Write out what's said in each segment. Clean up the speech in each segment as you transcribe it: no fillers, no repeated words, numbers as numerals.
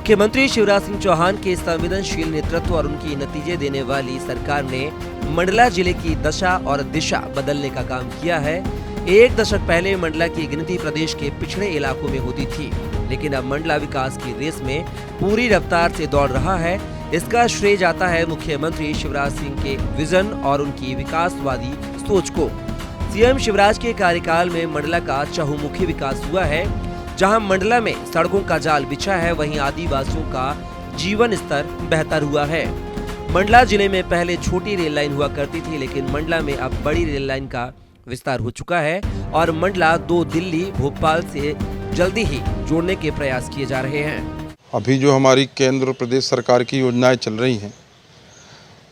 मुख्यमंत्री शिवराज सिंह चौहान के संवेदनशील नेतृत्व और उनकी नतीजे देने वाली सरकार ने मंडला जिले की दशा और दिशा बदलने का काम किया है। एक दशक पहले मंडला की गिनती प्रदेश के पिछड़े इलाकों में होती थी, लेकिन अब मंडला विकास की रेस में पूरी रफ्तार से दौड़ रहा है। इसका श्रेय जाता है मुख्यमंत्री शिवराज सिंह के विजन और उनकी विकासवादी सोच को। सीएम शिवराज के कार्यकाल में मंडला का चहुमुखी विकास हुआ है। जहां मंडला में सड़कों का जाल बिछा है, वहीं आदिवासियों का जीवन स्तर बेहतर हुआ है। मंडला जिले में पहले छोटी रेल लाइन हुआ करती थी, लेकिन मंडला में अब बड़ी रेल लाइन का विस्तार हो चुका है और मंडला 2 दिल्ली भोपाल से जल्दी ही जोड़ने के प्रयास किए जा रहे हैं। अभी जो हमारी केंद्र और प्रदेश सरकार की योजनाएं चल रही हैं,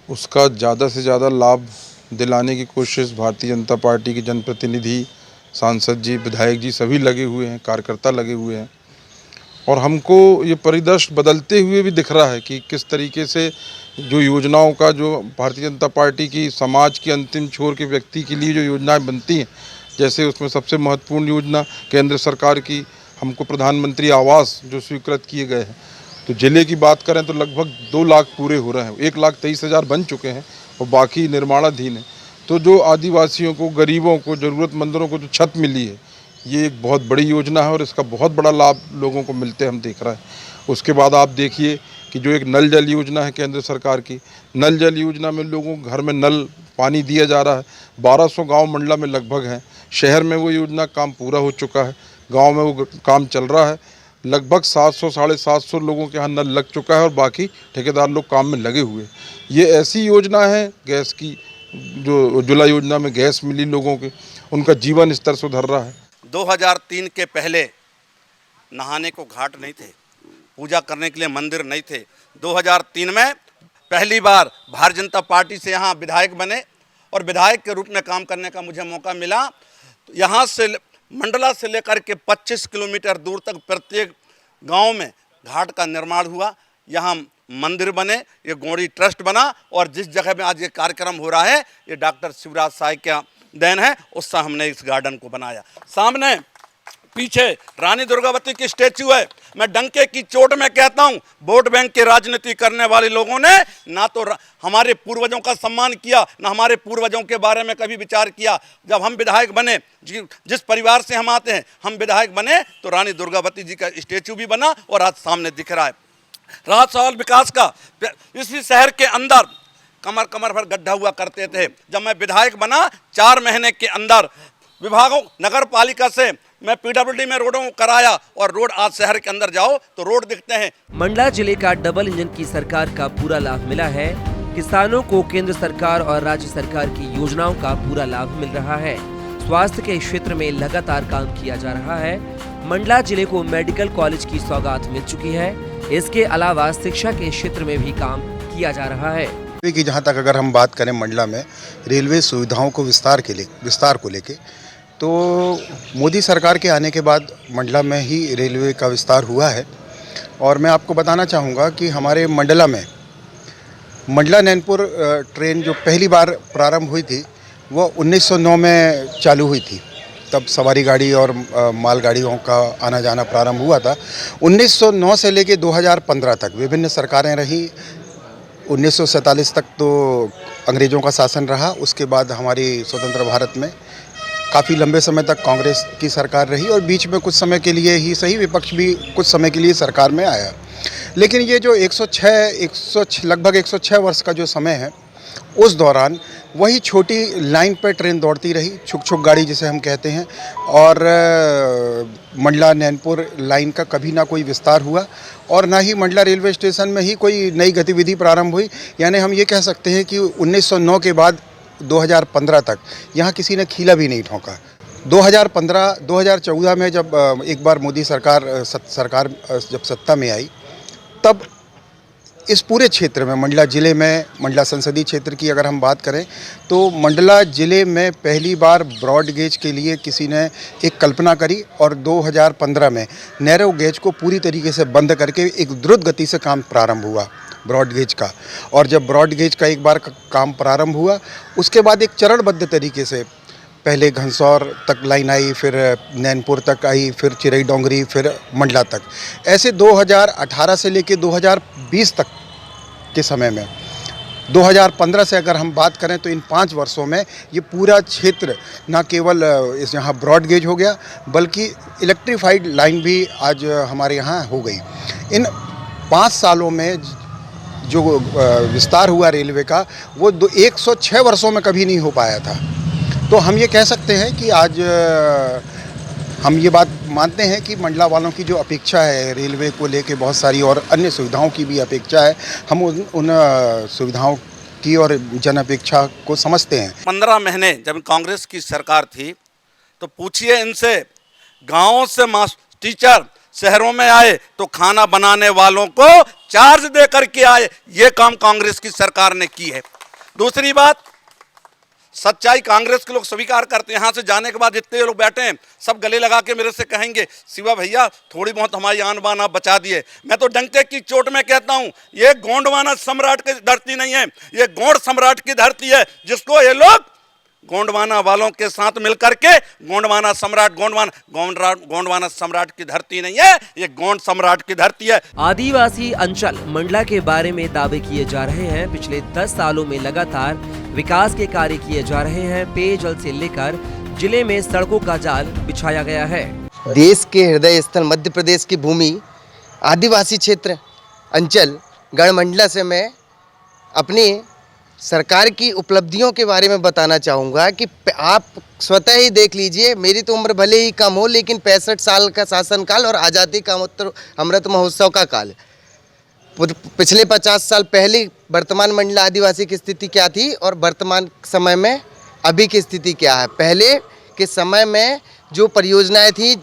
उसका ज़्यादा से ज़्यादा लाभ दिलाने की कोशिश भारतीय जनता पार्टी के जनप्रतिनिधि, सांसद जी, विधायक जी सभी लगे हुए हैं, कार्यकर्ता लगे हुए हैं। और हमको ये परिदृश्य बदलते हुए भी दिख रहा है कि किस तरीके से जो योजनाओं का, जो भारतीय जनता पार्टी की समाज की अंतिम छोर के व्यक्ति के लिए जो योजनाएं बनती हैं, जैसे उसमें सबसे महत्वपूर्ण योजना केंद्र सरकार की हमको प्रधानमंत्री आवास जो स्वीकृत किए गए हैं, तो जिले की बात करें तो लगभग 2 लाख पूरे हो रहे हैं। 1,23,000 बन चुके हैं और बाकी निर्माणाधीन है। तो जो आदिवासियों को, गरीबों को, ज़रूरतमंदों को जो छत मिली है, ये एक बहुत बड़ी योजना है और इसका बहुत बड़ा लाभ लोगों को मिलते हम देख रहे हैं। उसके बाद आप देखिए कि जो एक नल जल योजना है केंद्र सरकार की, नल जल योजना में लोगों को घर में नल पानी दिया जा रहा है। 1200 गांव मंडला में लगभग हैं। शहर में वो योजना काम पूरा हो चुका है, गांव में वो काम चल रहा है। लगभग 700 साढ़े 700 लोगों के यहाँ नल लग चुका है और बाकी ठेकेदार लोग काम में लगे हुए। ये ऐसी योजना है गैस की, जो उज्ज्वला योजना में गैस मिली लोगों के, उनका जीवन स्तर सुधर रहा है। 2003 के पहले नहाने को घाट नहीं थे, पूजा करने के लिए मंदिर नहीं थे। 2003 में पहली बार भारतीय जनता पार्टी से यहाँ विधायक बने और विधायक के रूप में काम करने का मुझे मौका मिला। तो यहाँ से मंडला से लेकर के 25 किलोमीटर दूर तक प्रत्येक गांव में घाट का निर्माण हुआ। यहाँ मंदिर बने, ये गौड़ी ट्रस्ट बना और जिस जगह में आज ये कार्यक्रम हो रहा है, ये डॉक्टर शिवराज साय का देन है। उससे हमने इस गार्डन को बनाया। सामने पीछे रानी दुर्गावती की स्टैच्यू है। मैं डंके की चोट में कहता हूँ, वोट बैंक की राजनीति करने वाले लोगों ने ना तो हमारे पूर्वजों का सम्मान किया, ना हमारे पूर्वजों के बारे में कभी विचार किया। जब हम विधायक बने, जिस परिवार से हम आते हैं, हम विधायक बने तो रानी दुर्गावती जी का स्टैच्यू भी बना और आज सामने दिख रहा है। रहा सवाल विकास का, इसी शहर के अंदर कमर कमर भर गड्ढा हुआ करते थे। जब मैं विधायक बना, 4 महीने के अंदर विभागों, नगर पालिका से मैं पीडब्ल्यूडी में रोडों को कराया और रोड आज शहर के अंदर जाओ तो रोड दिखते हैं। मंडला जिले का डबल इंजन की सरकार का पूरा लाभ मिला है। किसानों को केंद्र सरकार और राज्य सरकार की योजनाओं का पूरा लाभ मिल रहा है। स्वास्थ्य के क्षेत्र में लगातार काम किया जा रहा है। मंडला जिले को मेडिकल कॉलेज की सौगात मिल चुकी है। इसके अलावा शिक्षा के क्षेत्र में भी काम किया जा रहा है। कि जहाँ तक अगर हम बात करें मंडला में रेलवे सुविधाओं को विस्तार को लेके, तो मोदी सरकार के आने के बाद मंडला में ही रेलवे का विस्तार हुआ है। और मैं आपको बताना चाहूँगा कि हमारे मंडला में मंडला नैनपुर ट्रेन जो पहली बार प्रारंभ हुई थी, वो 1909 में चालू हुई थी। तब सवारी गाड़ी और मालगाड़ियों का आना जाना प्रारंभ हुआ था। 1909 से लेके 2015 तक विभिन्न सरकारें रही। 1947 तक तो अंग्रेज़ों का शासन रहा। उसके बाद हमारी स्वतंत्र भारत में काफ़ी लंबे समय तक कांग्रेस की सरकार रही और बीच में कुछ समय के लिए ही सही, विपक्ष भी कुछ समय के लिए सरकार में आया। लेकिन ये जो लगभग 106 वर्ष का जो समय है, उस दौरान वही छोटी लाइन पर ट्रेन दौड़ती रही, छुक छुक गाड़ी जिसे हम कहते हैं। और मंडला नैनपुर लाइन का कभी ना कोई विस्तार हुआ और ना ही मंडला रेलवे स्टेशन में ही कोई नई गतिविधि प्रारंभ हुई। यानी हम ये कह सकते हैं कि 1909 के बाद 2015 तक यहाँ किसी ने खीला भी नहीं ठोका। 2014 में जब एक बार मोदी सरकार जब सत्ता में आई, तब इस पूरे क्षेत्र में मंडला ज़िले में, मंडला संसदीय क्षेत्र की अगर हम बात करें, तो मंडला ज़िले में पहली बार ब्रॉड गेज के लिए किसी ने एक कल्पना करी और 2015 में नैरो गेज को पूरी तरीके से बंद करके एक द्रुत गति से काम प्रारंभ हुआ ब्रॉड गेज का। और जब ब्रॉड गेज का एक बार काम प्रारंभ हुआ, उसके बाद एक चरणबद्ध तरीके से पहले घनसौर तक लाइन आई, फिर नैनपुर तक आई, फिर चिरई डोंगरी, फिर मंडला तक। ऐसे 2018 से लेकर 2020 तक के समय में 2015 से अगर हम बात करें तो इन 5 वर्षों में ये पूरा क्षेत्र न केवल इस यहाँ ब्रॉड गेज हो गया, बल्कि इलेक्ट्रीफाइड लाइन भी आज हमारे यहाँ हो गई। इन 5 सालों में जो विस्तार हुआ रेलवे का, वो 106 वर्षों में कभी नहीं हो पाया था। तो हम ये कह सकते हैं कि आज हम ये बात मानते हैं कि मंडला वालों की जो अपेक्षा है रेलवे को लेके, बहुत सारी और अन्य सुविधाओं की भी अपेक्षा है। हम उन सुविधाओं की और जन अपेक्षा को समझते हैं। 15 महीने जब कांग्रेस की सरकार थी तो पूछिए इनसे, गाँव से टीचर शहरों में आए तो खाना बनाने वालों को चार्ज दे करके आए। ये काम कांग्रेस की सरकार ने की है। दूसरी बात, सच्चाई कांग्रेस के लोग स्वीकार करते हैं। यहाँ से जाने के बाद जितने लोग बैठे हैं सब गले लगा के मेरे से कहेंगे, शिवा भैया थोड़ी बहुत हमारी आन बान आप बचा दिए। मैं तो डंके की चोट में कहता हूँ, ये गोंडवाना सम्राट की धरती नहीं है, ये गोंड सम्राट की धरती है, जिसको ये लोग गोंडवाना वालों के साथ मिलकर के गोंडवाना सम्राट की धरती नहीं है, ये गोंड सम्राट की धरती है। आदिवासी अंचल मंडला के बारे में दावे किए जा रहे हैं। पिछले 10 सालों में लगातार विकास के कार्य किए जा रहे हैं। पेयजल से लेकर जिले में सड़कों का जाल बिछाया गया है। देश के हृदय स्थल मध्य प्रदेश की भूमि आदिवासी क्षेत्र अंचल गढ़ मंडला से मैं अपनी सरकार की उपलब्धियों के बारे में बताना चाहूँगा कि आप स्वतः ही देख लीजिए। मेरी तो उम्र भले ही कम हो, लेकिन 65 साल का शासनकाल और आज़ादी का अमृत महोत्सव का काल है। पिछले 50 साल पहले वर्तमान मंडला आदिवासी की स्थिति क्या थी और वर्तमान समय में अभी की स्थिति क्या है। पहले के समय में जो परियोजनाएं थी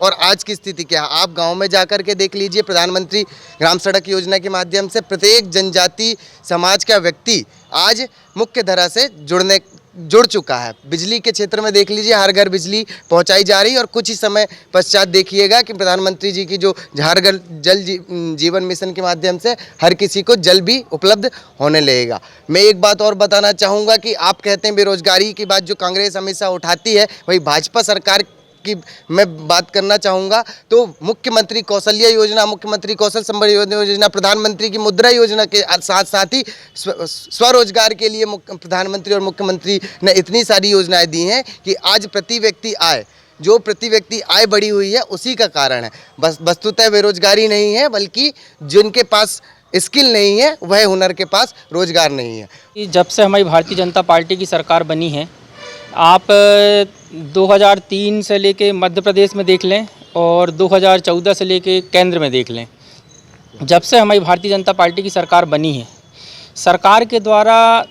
और आज की स्थिति क्या है, आप गांव में जाकर के देख लीजिए। प्रधानमंत्री ग्राम सड़क योजना के माध्यम से प्रत्येक जनजाति समाज का व्यक्ति आज मुख्य धारा से जुड़ चुका है। बिजली के क्षेत्र में देख लीजिए, हर घर बिजली पहुंचाई जा रही है और कुछ ही समय पश्चात देखिएगा कि प्रधानमंत्री जी की जो हर घर जल जीवन मिशन के माध्यम से हर किसी को जल भी उपलब्ध होने लगेगा। मैं एक बात और बताना चाहूँगा कि आप कहते हैं बेरोजगारी की बात जो कांग्रेस हमेशा उठाती है, वही भाजपा सरकार की मैं बात करना चाहूँगा तो मुख्यमंत्री कौशल्य योजना, मुख्यमंत्री कौशल संवर्धन योजना, प्रधानमंत्री की मुद्रा योजना के साथ साथ ही स्वरोजगार के लिए प्रधानमंत्री और मुख्यमंत्री ने इतनी सारी योजनाएं दी हैं कि आज प्रति व्यक्ति आय बढ़ी हुई है। उसी का कारण है। बस वस्तुतः बेरोजगारी नहीं है, बल्कि जिनके पास स्किल नहीं है वह हुनर के पास रोजगार नहीं है। जब से हमारी भारतीय जनता पार्टी की सरकार बनी है, आप 2003 से लेके मध्य प्रदेश में देख लें और 2014 से लेके केंद्र में देख लें, जब से हमारी भारतीय जनता पार्टी की सरकार बनी है, सरकार के द्वारा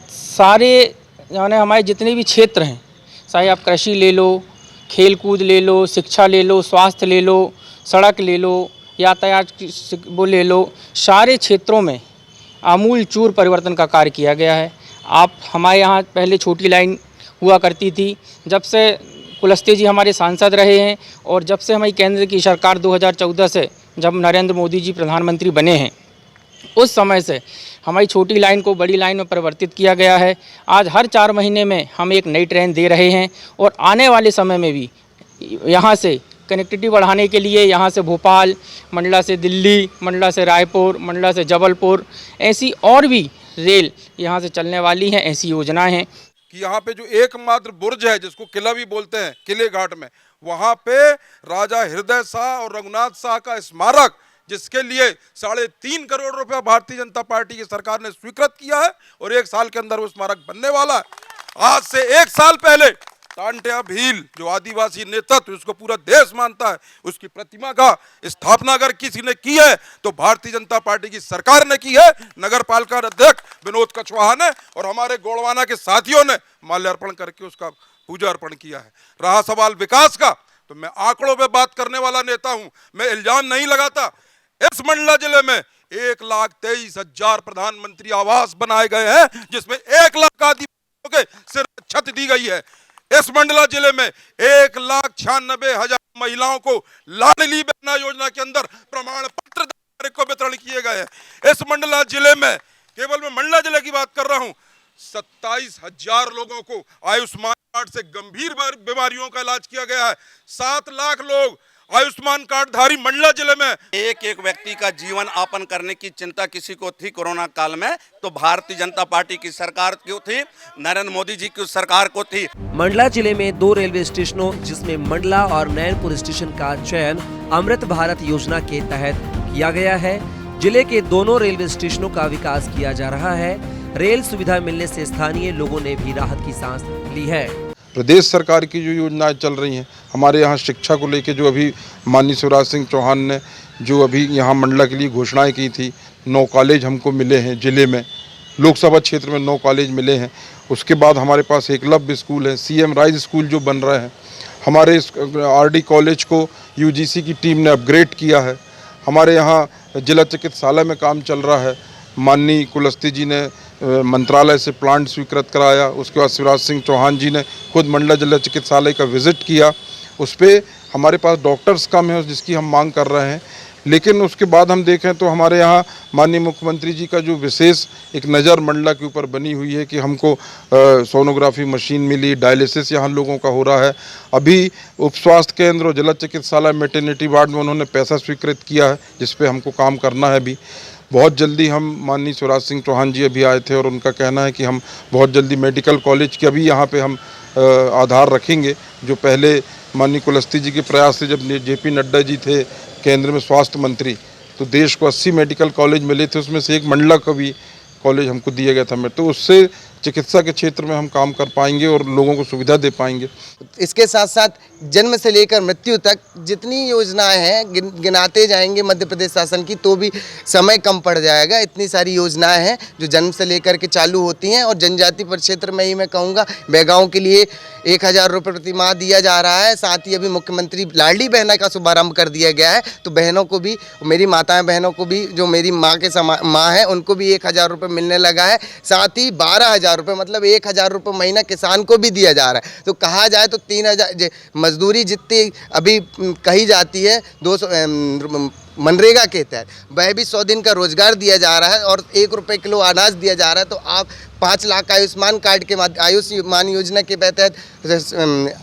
सारे यानी हमारे जितने भी क्षेत्र हैं, चाहे आप कृषि ले लो, खेल कूद ले लो, शिक्षा ले लो, स्वास्थ्य ले लो, सड़क ले लो, यातायात वो ले लो, सारे क्षेत्रों में आमूल चूर परिवर्तन का कार्य किया गया है। आप हमारे यहाँ पहले छोटी लाइन हुआ करती थी, जब से कुलस्ते जी हमारे सांसद रहे हैं और जब से हमारी केंद्र की सरकार 2014 से जब नरेंद्र मोदी जी प्रधानमंत्री बने हैं, उस समय से हमारी छोटी लाइन को बड़ी लाइन में परिवर्तित किया गया है। आज हर 4 महीने में हम एक नई ट्रेन दे रहे हैं और आने वाले समय में भी यहाँ से कनेक्टिविटी बढ़ाने के लिए यहाँ से भोपाल, मंडला से दिल्ली, मंडला से रायपुर, मंडला से जबलपुर, ऐसी और भी रेल यहाँ से चलने वाली हैं। ऐसी योजनाएं हैं कि यहाँ पे जो एकमात्र बुर्ज है जिसको किला भी बोलते हैं, किले घाट में, वहाँ पे राजा हृदय शाह और रघुनाथ शाह का स्मारक, जिसके लिए 3.5 करोड़ रुपया भारतीय जनता पार्टी की सरकार ने स्वीकृत किया है और 1 साल के अंदर वो स्मारक बनने वाला है। आज से 1 साल पहले टांटिया भील जो आदिवासी नेतृत्व उसको पूरा देश मानता है, उसकी प्रतिमा का स्थापना अगर किसी ने की है तो भारतीय जनता पार्टी की सरकार ने की है। नगर पालिका अध्यक्ष विनोद कछवाहा ने और हमारे गोड़वाना के साथियों ने माल्यार्पण करके उसका पूजा अर्पण किया है। रहा सवाल विकास का, तो मैं आंकड़ों पे बात करने वाला नेता हूं, मैं इल्जाम नहीं लगाता। इस मंडला जिले में 1,23,000 प्रधानमंत्री आवास बनाए गए हैं, जिसमें 1 लाख आदिवासियों के सिर छत दी गई है। इस मंडला जिले में 1,96,000 महिलाओं को लाडली बहना योजना के अंदर प्रमाण पत्र को वितरण किए गए हैं। इस मंडला जिले में, केवल मैं मंडला जिले की बात कर रहा हूं, 27,000 लोगों को आयुष्मान कार्ड से गंभीर बीमारियों का इलाज किया गया है। 7 लाख लोग आयुष्मान कार्ड धारी मंडला जिले में। एक एक व्यक्ति का जीवन यापन करने की चिंता किसी को थी कोरोना काल में, तो भारतीय जनता पार्टी की सरकार को थी, नरेंद्र मोदी जी की सरकार को थी। मंडला जिले में 2 रेलवे स्टेशनों जिसमें मंडला और नैनपुर स्टेशन का चयन अमृत भारत योजना के तहत किया गया है। जिले के दोनों रेलवे स्टेशनों का विकास किया जा रहा है। रेल सुविधा मिलने से स्थानीय लोगों ने भी राहत की सांस ली है। प्रदेश सरकार की जो योजनाएं चल रही हैं, हमारे यहाँ शिक्षा को लेके जो अभी माननीय शिवराज सिंह चौहान ने जो अभी यहाँ मंडला के लिए घोषणाएं की थी, 9 कॉलेज हमको मिले हैं जिले में, लोकसभा क्षेत्र में 9 कॉलेज मिले हैं। उसके बाद हमारे पास एकलव्य स्कूल है, CM राइज स्कूल जो बन रहे हैं। हमारे RD कॉलेज को UGC की टीम ने अपग्रेड किया है। हमारे यहाँ जिला चिकित्सालय में काम चल रहा है। माननीय कुलस्ते जी ने मंत्रालय से प्लांट स्वीकृत कराया। उसके बाद शिवराज सिंह चौहान जी ने खुद मंडला जिला चिकित्सालय का विजिट किया। उस पर हमारे पास डॉक्टर्स कम है जिसकी हम मांग कर रहे हैं। लेकिन उसके बाद हम देखें तो हमारे यहाँ माननीय मुख्यमंत्री जी का जो विशेष एक नज़र मंडला के ऊपर बनी हुई है कि हमको सोनोग्राफी मशीन मिली, डायलिसिस यहाँ लोगों का हो रहा है। अभी उप स्वास्थ्य केंद्र और जिला चिकित्सालय मैटरनिटी वार्ड में उन्होंने पैसा स्वीकृत किया है, जिस पे हमको काम करना है। अभी बहुत जल्दी हम माननीय शिवराज सिंह चौहान जी अभी आए थे और उनका कहना है कि हम बहुत जल्दी मेडिकल कॉलेज के अभी यहाँ पे हम आधार रखेंगे। जो पहले माननीय कुलस्ते जी के प्रयास से जब JP नड्डा जी थे केंद्र में स्वास्थ्य मंत्री, तो देश को 80 मेडिकल कॉलेज मिले थे, उसमें से एक मंडला का भी कॉलेज हमको दिया गया था। तो उससे चिकित्सा के क्षेत्र में हम काम कर पाएंगे और लोगों को सुविधा दे पाएंगे। इसके साथ साथ जन्म से लेकर मृत्यु तक जितनी योजनाएं हैं गिनाते जाएंगे मध्य प्रदेश शासन की तो भी समय कम पड़ जाएगा। इतनी सारी योजनाएं हैं जो जन्म से लेकर के चालू होती हैं। और जनजाति क्षेत्र में ही मैं कहूँगा बेगांव के लिए 1,000 रुपये प्रति माह दिया जा रहा है। साथ ही अभी मुख्यमंत्री लाडली बहना का शुभारंभ कर दिया गया है। तो बहनों को भी, मेरी माताएं बहनों को भी, जो मेरी माँ के माँ है, उनको भी 1,000 रुपये मिलने लगा है। साथ ही 12,000 रुपये मतलब 1,000 रुपये महीना किसान को भी दिया जा रहा है। तो कहा जाए तो 3,000 मजदूरी जितनी अभी कही जाती है 200 मनरेगा के तहत, वह भी 100 दिन का रोजगार दिया जा रहा है और 1 रुपये किलो अनाज दिया जा रहा है। तो आप 5 लाख आयुष्मान कार्ड के आयुष्मान योजना के तहत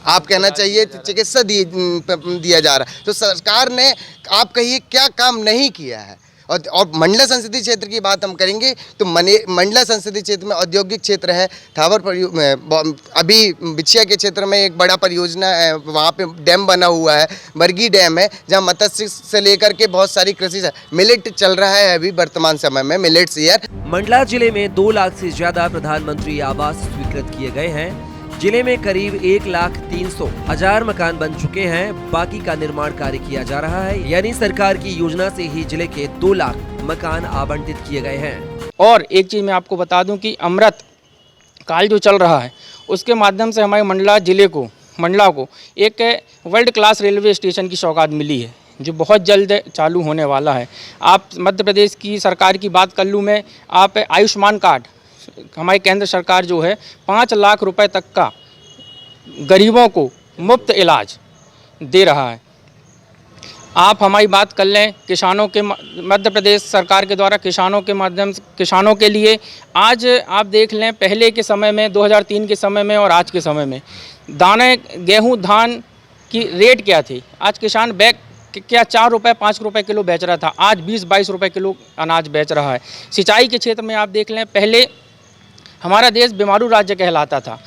आप कहना चाहिए चिकित्सा दिया जा रहा है। तो सरकार ने आप कहिए क्या काम नहीं किया है। और मंडला संसदीय क्षेत्र की बात हम करेंगे तो मंडला संसदीय क्षेत्र में औद्योगिक क्षेत्र है। अभी बिछिया के क्षेत्र में एक बड़ा परियोजना है, वहाँ पे डैम बना हुआ है, बरगी डैम है, जहाँ मत्स्य से लेकर के बहुत सारी कृषि मिलेट चल रहा है अभी वर्तमान समय में, मिलेट्स ईयर। मंडला जिले में 2 लाख से ज्यादा प्रधानमंत्री आवास स्वीकृत किए गए हैं। जिले में करीब 1,300,000 मकान बन चुके हैं। बाकी का निर्माण कार्य किया जा रहा है। यानी सरकार की योजना से ही जिले के 2 लाख मकान आवंटित किए गए हैं। और एक चीज़ मैं आपको बता दूं कि अमृत काल जो चल रहा है उसके माध्यम से हमारे मंडला को एक वर्ल्ड क्लास रेलवे स्टेशन की सौगात मिली है, जो बहुत जल्द चालू होने वाला है। आप मध्य प्रदेश की सरकार की बात कर लूँ मैं, आप आयुष्मान कार्ड, हमारी केंद्र सरकार जो है 5 लाख रुपए तक का गरीबों को मुफ्त इलाज दे रहा है। आप हमारी बात कर लें किसानों के, मध्य प्रदेश सरकार के द्वारा किसानों के माध्यम से किसानों के लिए आज आप देख लें, पहले के समय में 2003 के समय में और आज के समय में दाने गेहूं धान की रेट क्या थी। आज किसान बैग क्या 4 रुपये 5 रुपये किलो बेच रहा था, आज 20-22 रुपये किलो अनाज बेच रहा है। सिंचाई के क्षेत्र में आप देख लें, पहले हमारा देश बीमारू राज्य कहलाता था।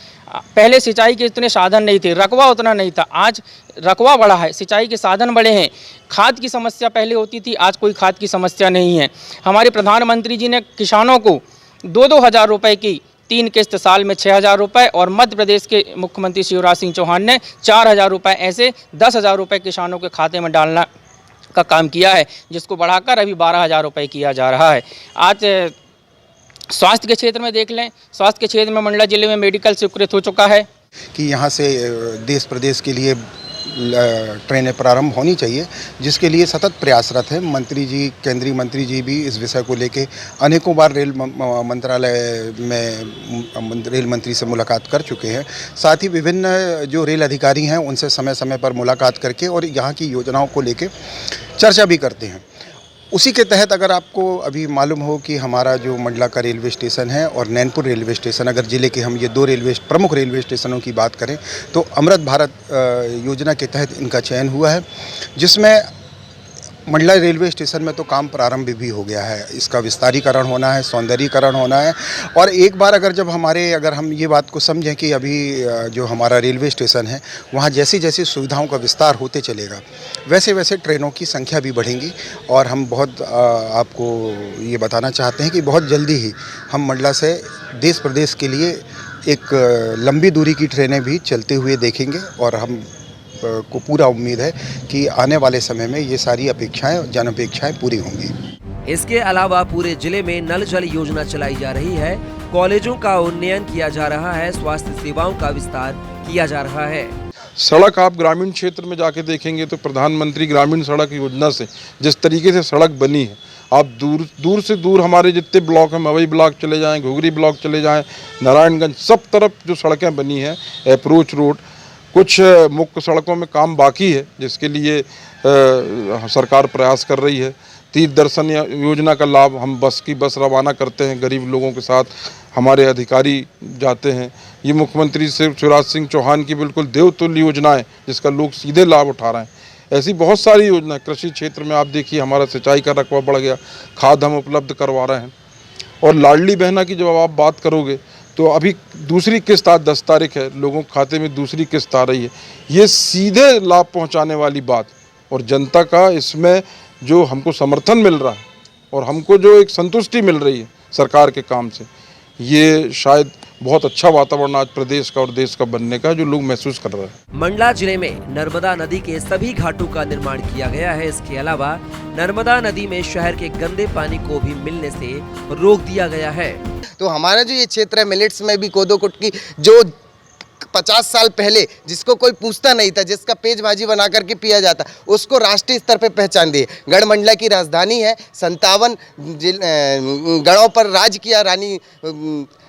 पहले सिंचाई के इतने साधन नहीं थे, रकबा उतना नहीं था। आज रकबा बढ़ा है, सिंचाई के साधन बढ़े हैं। खाद की समस्या पहले होती थी, आज कोई खाद की समस्या नहीं है। हमारे प्रधानमंत्री जी ने किसानों को 2-2 हज़ार रुपये की 3 किस्त, साल में 6,000 रुपये, और मध्य प्रदेश के मुख्यमंत्री शिवराज सिंह चौहान ने 4,000 रुपये, ऐसे 10,000 रुपये किसानों के खाते में डालना का काम किया है, जिसको बढ़ाकर अभी 12,000 रुपये किया जा रहा है। आज स्वास्थ्य के क्षेत्र में देख लें, स्वास्थ्य के क्षेत्र में मंडला जिले में मेडिकल स्वीकृत हो चुका है कि यहाँ से देश प्रदेश के लिए ट्रेनें प्रारंभ होनी चाहिए, जिसके लिए सतत प्रयासरत है। मंत्री जी, केंद्रीय मंत्री जी भी इस विषय को लेके अनेकों बार रेल मंत्रालय में रेल मंत्री से मुलाकात कर चुके हैं। साथ ही विभिन्न जो रेल अधिकारी हैं उनसे समय समय पर मुलाकात करके और यहाँ की योजनाओं को लेके चर्चा भी करते हैं। उसी के तहत अगर आपको अभी मालूम हो कि हमारा जो मंडला का रेलवे स्टेशन है और नैनपुर रेलवे स्टेशन, अगर ज़िले के हम ये दो प्रमुख रेलवे स्टेशनों की बात करें तो अमृत भारत योजना के तहत इनका चयन हुआ है, जिसमें मंडला रेलवे स्टेशन में तो काम प्रारंभ भी हो गया है। इसका विस्तारीकरण होना है, सौंदर्यीकरण होना है। और एक बार अगर हम ये बात को समझें कि अभी जो हमारा रेलवे स्टेशन है वहाँ जैसी जैसी सुविधाओं का विस्तार होते चलेगा, वैसे वैसे ट्रेनों की संख्या भी बढ़ेंगी। और हम बहुत आपको ये बताना चाहते हैं कि बहुत जल्दी ही हम मंडला से देश प्रदेश के लिए एक लंबी दूरी की ट्रेनें भी चलते हुए देखेंगे। और हम को पूरा उम्मीद है कि आने वाले समय में ये सारी अपेक्षाएं, जन अपेक्षाएं पूरी होंगी। इसके अलावा पूरे जिले में नल जल योजना चलाई जा रही है, कॉलेजों का उन्नयन किया जा रहा है, स्वास्थ्य सेवाओं का विस्तार किया जा रहा है। सड़क आप ग्रामीण क्षेत्र में जाके देखेंगे तो प्रधानमंत्री ग्रामीण सड़क योजना से जिस तरीके से सड़क बनी है, आप दूर से दूर हमारे जितने ब्लॉक हैं, मवई ब्लॉक चले जाएं, घुघरी ब्लॉक चले जाएं, नारायणगंज, सब तरफ जो सड़कें बनी हैं, अप्रोच रोड, कुछ मुख्य सड़कों में काम बाकी है जिसके लिए सरकार प्रयास कर रही है। तीर्थ दर्शन योजना का लाभ हम बस रवाना करते हैं, गरीब लोगों के साथ हमारे अधिकारी जाते हैं। ये मुख्यमंत्री शिवराज सिंह चौहान की बिल्कुल देवतुल्य योजना है जिसका लोग सीधे लाभ उठा रहे हैं। ऐसी बहुत सारी योजनाएं कृषि क्षेत्र में आप देखिए, हमारा सिंचाई का रकबा बढ़ गया, खाद हम उपलब्ध करवा रहे हैं। और लाडली बहना की जब आप बात करोगे तो अभी दूसरी किस्त आज 10 तारीख है, लोगों के खाते में दूसरी किस्त आ रही है। ये सीधे लाभ पहुंचाने वाली बात, और जनता का इसमें जो हमको समर्थन मिल रहा है और हमको जो एक संतुष्टि मिल रही है सरकार के काम से, ये शायद बहुत अच्छा वातावरण आज प्रदेश का और देश का बनने का जो लोग महसूस कर रहे हैं। मंडला जिले में नर्मदा नदी के सभी घाटों का निर्माण किया गया है। इसके अलावा नर्मदा नदी में शहर के गंदे पानी को भी मिलने से रोक दिया गया है। तो हमारा जो ये क्षेत्र है मिलेट्स में भी कोदो कुटकी, जो 50 साल पहले जिसको कोई पूछता नहीं था, जिसका पेज भाजी बना करके पिया जाता, उसको राष्ट्रीय स्तर पे पहचान दी। गढ़ मंडला की राजधानी है, 57 गढ़ों पर राज किया रानी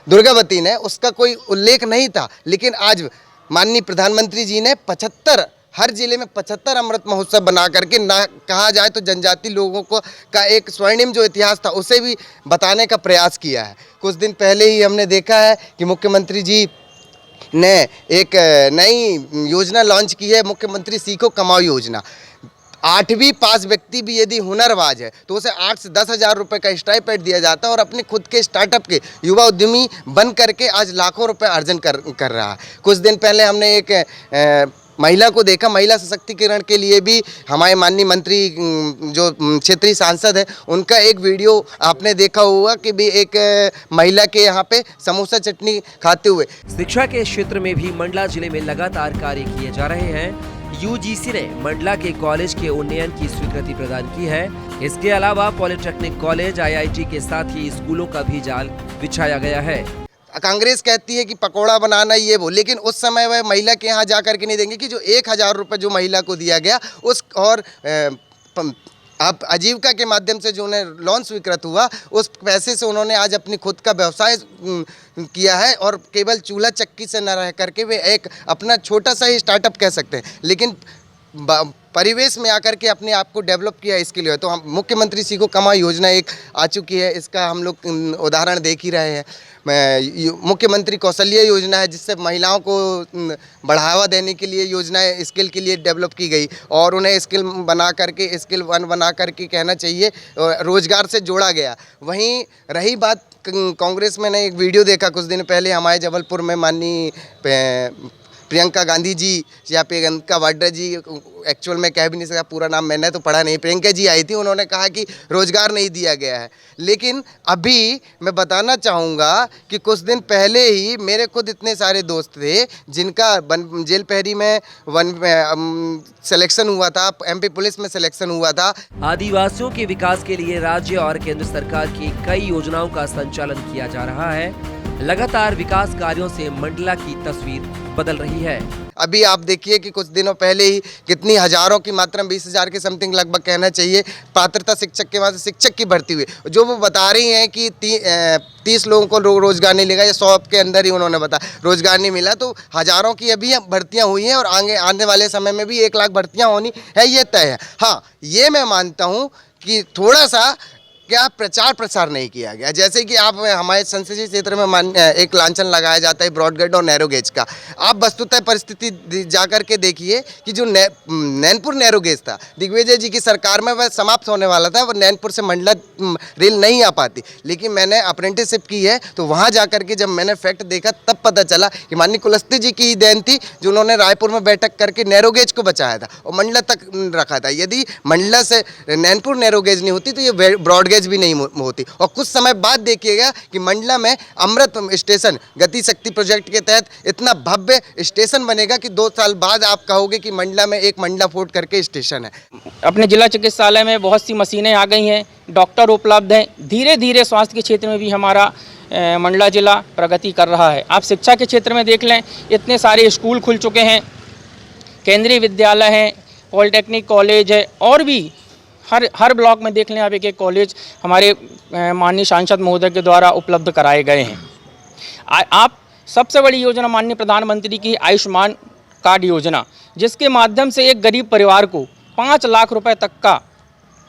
दुर्गावती ने, उसका कोई उल्लेख नहीं था। लेकिन आज माननीय प्रधानमंत्री जी ने 75 हर जिले में 75 अमृत महोत्सव बना करके, ना कहा जाए तो जनजाति लोगों को का एक स्वर्णिम जो इतिहास था उसे भी बताने का प्रयास किया है। कुछ दिन पहले ही हमने देखा है कि मुख्यमंत्री जी ने एक नई योजना लॉन्च की है, मुख्यमंत्री सीखो कमाओ योजना। 8वीं पास व्यक्ति भी यदि हुनरबाज है तो उसे 8 से 10 हज़ार रुपये का स्टाइपेंड दिया जाता है और अपने खुद के स्टार्टअप के युवा उद्यमी बन करके आज लाखों रुपए अर्जन कर रहा है। कुछ दिन पहले हमने एक महिला को देखा, महिला सशक्तिकरण के लिए भी हमारे माननीय मंत्री जो क्षेत्रीय सांसद है, उनका एक वीडियो आपने देखा होगा कि भी एक महिला के यहाँ पे समोसा चटनी खाते हुए। शिक्षा के क्षेत्र में भी मंडला जिले में लगातार कार्य किए जा रहे हैं। यूजीसी ने मंडला के कॉलेज के उन्नयन की स्वीकृति प्रदान की है। इसके अलावा पॉलिटेक्निक कॉलेज, IIT के साथ ही स्कूलों का भी जाल बिछाया गया है। कांग्रेस कहती है कि पकोड़ा बनाना ये वो, लेकिन उस समय वह महिला के यहाँ जा करके नहीं देंगे कि जो 1000 रुपये जो महिला को दिया गया उस, और आप आजीविका के माध्यम से जो उन्हें लोन स्वीकृत हुआ, उस पैसे से उन्होंने आज अपनी खुद का व्यवसाय किया है। और केवल चूल्हा चक्की से न रह करके वे एक अपना छोटा सा ही स्टार्टअप कह सकते हैं, लेकिन परिवेश में आकर के अपने आप को डेवलप किया इसके लिए। तो हम मुख्यमंत्री सीखो कमाओ योजना एक आ चुकी है, इसका हम लोग उदाहरण देख ही रहे हैं। मुख्यमंत्री कौशल्य योजना है जिससे महिलाओं को बढ़ावा देने के लिए योजनाएं स्किल के लिए डेवलप की गई और उन्हें स्किल बना करके, स्किल 1 बना करके कहना चाहिए, रोजगार से जोड़ा गया। वहीं रही बात कांग्रेस में, ने एक वीडियो देखा कुछ दिन पहले हमारे जबलपुर में, माननीय प्रियंका गांधी जी या प्रियंका वाड्रा जी, एक्चुअल में कह भी नहीं सकता पूरा नाम, मैंने तो पढ़ा नहीं, प्रियंका जी आई थी, उन्होंने कहा कि रोज़गार नहीं दिया गया है। लेकिन अभी मैं बताना चाहूँगा कि कुछ दिन पहले ही मेरे खुद इतने सारे दोस्त थे जिनका जेल पहरी में सिलेक्शन हुआ था, MP पुलिस में सिलेक्शन हुआ था। आदिवासियों के विकास के लिए राज्य और केंद्र सरकार की कई योजनाओं का संचालन किया जा रहा है। लगातार विकास कार्यों से मंडला की तस्वीर बदल रही है। अभी आप देखिए कि कुछ दिनों पहले ही कितनी हजारों की मात्रा में 20,000 के समथिंग लगभग कहना चाहिए पात्रता शिक्षक के वहाँ से शिक्षक की भर्ती हुई, जो वो बता रही हैं कि 30 लोगों को रोजगार नहीं मिलेगा, या 100 के अंदर ही उन्होंने बताया रोजगार नहीं मिला। तो हजारों की अभी भर्तियां हुई हैं और आगे आने वाले समय में भी 1 लाख भर्तियां होनी है, ये तय है। हाँ, ये मैं मानता हूँ कि थोड़ा सा क्या प्रचार प्रसार नहीं किया गया। जैसे कि आप हमारे संसदीय क्षेत्र में एक लांछन लगाया जाता है ब्रॉडगेज और नैरो गेज का। आप वस्तुतः परिस्थिति जाकर के देखिए कि जो नैनपुर नैरो गेज था, दिग्विजय जी की सरकार में वह समाप्त होने वाला था, वो नैनपुर से मंडला रेल नहीं आ पाती। लेकिन मैंने अप्रेंटिसशिप की है तो वहाँ जाकर के जब मैंने फैक्ट देखा तब पता चला कि माननीय कुलस्ते जी की देन थी जो उन्होंने रायपुर में बैठक करके नैरो गेज को बचाया था और मंडला तक रखा था। यदि मंडला से नैनपुर नैरो गेज नहीं होती तो ये ब्रॉडगेज भी नहीं होती। और कुछ समय बाद देखिएगा कि मंडला में अमृत स्टेशन गति शक्ति प्रोजेक्ट के तहत इतना भव्य स्टेशन बनेगा कि 2 साल बाद आप कहोगे कि मंडला में एक मंडला फोर्ट करके स्टेशन है। अपने जिला चिकित्सालय में बहुत सी मशीनें आ गई हैं, डॉक्टर उपलब्ध हैं। धीरे धीरे स्वास्थ्य के क्षेत्र में भी हमारा मंडला जिला प्रगति कर रहा है। आप शिक्षा के क्षेत्र में देख लें, इतने सारे स्कूल खुल चुके हैं, केंद्रीय विद्यालय हैं, पॉलिटेक्निक कॉलेज है, और भी हर ब्लॉक में देख लें आप एक कॉलेज हमारे माननीय सांसद महोदय के द्वारा उपलब्ध कराए गए हैं। आप सबसे बड़ी योजना माननीय प्रधानमंत्री की आयुष्मान कार्ड योजना, जिसके माध्यम से एक गरीब परिवार को 5 लाख रुपए तक का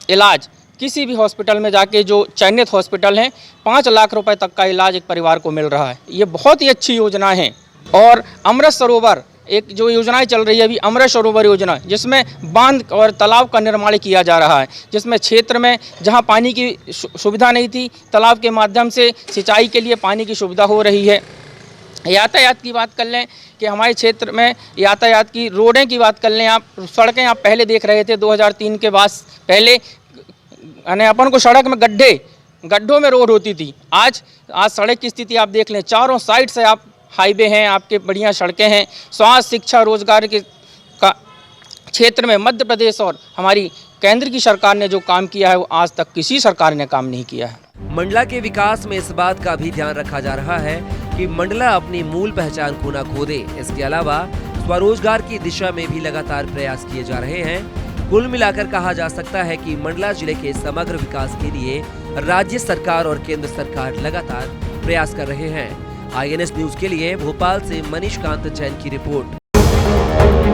इलाज किसी भी हॉस्पिटल में जाके, जो चयनित हॉस्पिटल हैं, 5 लाख रुपए तक का इलाज एक परिवार को मिल रहा है। ये बहुत ही अच्छी योजना है। और अमृत सरोवर एक जो योजनाएं चल रही है अभी, अमृत सरोवर योजना, जिसमें बांध और तालाब का निर्माण किया जा रहा है, जिसमें क्षेत्र में जहां पानी की सुविधा नहीं थी, तालाब के माध्यम से सिंचाई के लिए पानी की सुविधा हो रही है। यातायात की बात कर लें कि हमारे क्षेत्र में यातायात की, रोडें की बात कर लें आप, सड़कें आप पहले देख रहे थे 2003 के बाद पहले यानी अपन को सड़क में गड्ढों में रोड होती थी। आज सड़क की स्थिति आप देख लें, चारों साइड से आप हाईवे हैं, आपके बढ़िया सड़कें हैं। स्वास्थ्य, शिक्षा, रोजगार के का क्षेत्र में मध्य प्रदेश और हमारी केंद्र की सरकार ने जो काम किया है वो आज तक किसी सरकार ने काम नहीं किया है। मंडला के विकास में इस बात का भी ध्यान रखा जा रहा है कि मंडला अपनी मूल पहचान को न खो दे। इसके अलावा स्वरोजगार की दिशा में भी लगातार प्रयास किए जा रहे हैं। कुल मिलाकर कहा जा सकता है कि मंडला जिले के समग्र विकास के लिए राज्य सरकार और केंद्र सरकार लगातार प्रयास कर रहे हैं। INS न्यूज के लिए भोपाल से मनीष कांत जैन की रिपोर्ट।